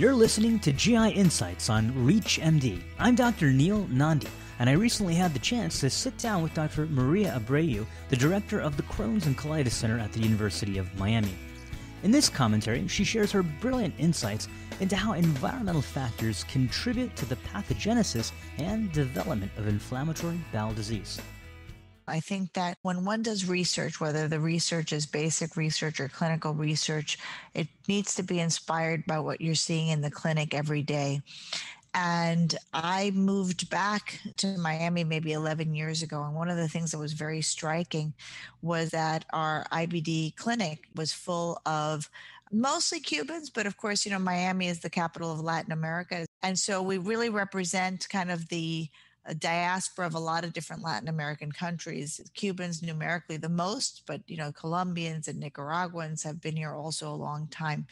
You're listening to GI Insights on ReachMD. I'm Dr. Neil Nandi, and I recently had the chance to sit down with Dr. Maria Abreu, the director of the Crohn's and Colitis Center at the University of Miami. In this commentary, she shares her brilliant insights into how environmental factors contribute to the pathogenesis and development of inflammatory bowel disease. I think that when one does research, whether the research is basic research or clinical research, it needs to be inspired by what you're seeing in the clinic every day. And I moved back to Miami maybe 11 years ago. And one of the things that was very striking was that our IBD clinic was full of mostly Cubans, but of course, Miami is the capital of Latin America. And so we really represent kind of the a diaspora of a lot of different Latin American countries. Cubans numerically the most, but Colombians and Nicaraguans have been here also a long time.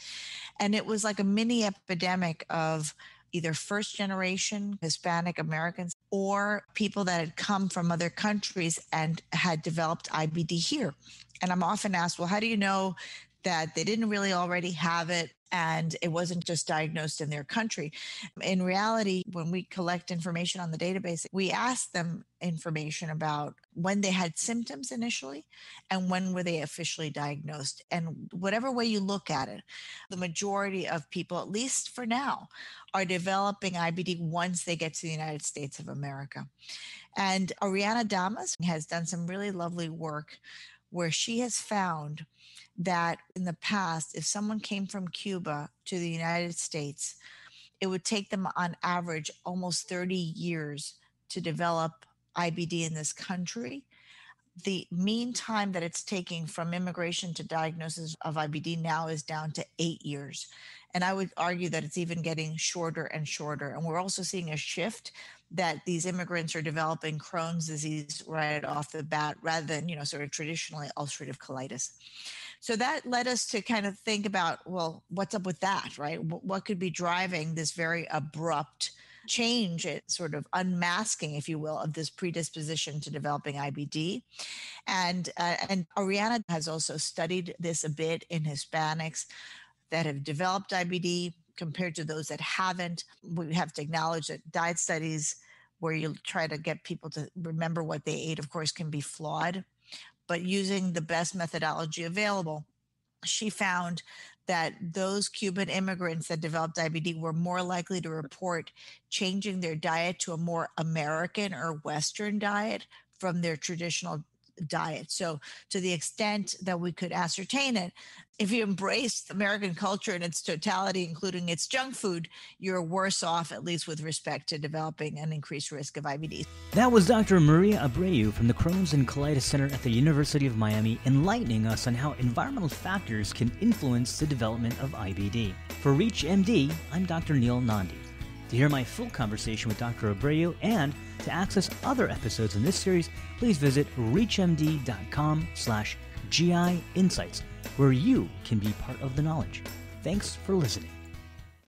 And it was like a mini epidemic of either first generation Hispanic Americans or people that had come from other countries and had developed IBD here. And I'm often asked, well, how do you know that they didn't really already have it and it wasn't just diagnosed in their country? In reality, when we collect information on the database, we ask them information about when they had symptoms initially and when were they officially diagnosed. And whatever way you look at it, the majority of people, at least for now, are developing IBD once they get to the United States of America. And Ariana Damas has done some really lovely work where she has found that in the past, if someone came from Cuba to the United States, it would take them on average almost 30 years to develop IBD in this country. The mean time that it's taking from immigration to diagnosis of IBD now is down to 8 years. And I would argue that it's even getting shorter and shorter. And we're also seeing a shift that these immigrants are developing Crohn's disease right off the bat rather than, sort of traditionally ulcerative colitis. So that led us to kind of think about, well, what's up with that, right? What could be driving this very abrupt change, it sort of unmasking, if you will, of this predisposition to developing IBD. And Ariana has also studied this a bit in Hispanics that have developed IBD compared to those that haven't. We have to acknowledge that diet studies where you try to get people to remember what they ate, of course, can be flawed. But using the best methodology available, she found that those Cuban immigrants that developed IBD were more likely to report changing their diet to a more American or Western diet from their traditional diet. So to the extent that we could ascertain it, if you embrace American culture in its totality, including its junk food, you're worse off, at least with respect to developing an increased risk of IBD. That was Dr. Maria Abreu from the Crohn's and Colitis Center at the University of Miami, enlightening us on how environmental factors can influence the development of IBD. For ReachMD, I'm Dr. Neil Nandi. To hear my full conversation with Dr. Abreu and to access other episodes in this series, please visit reachmd.com/GI Insights, where you can be part of the knowledge. Thanks for listening.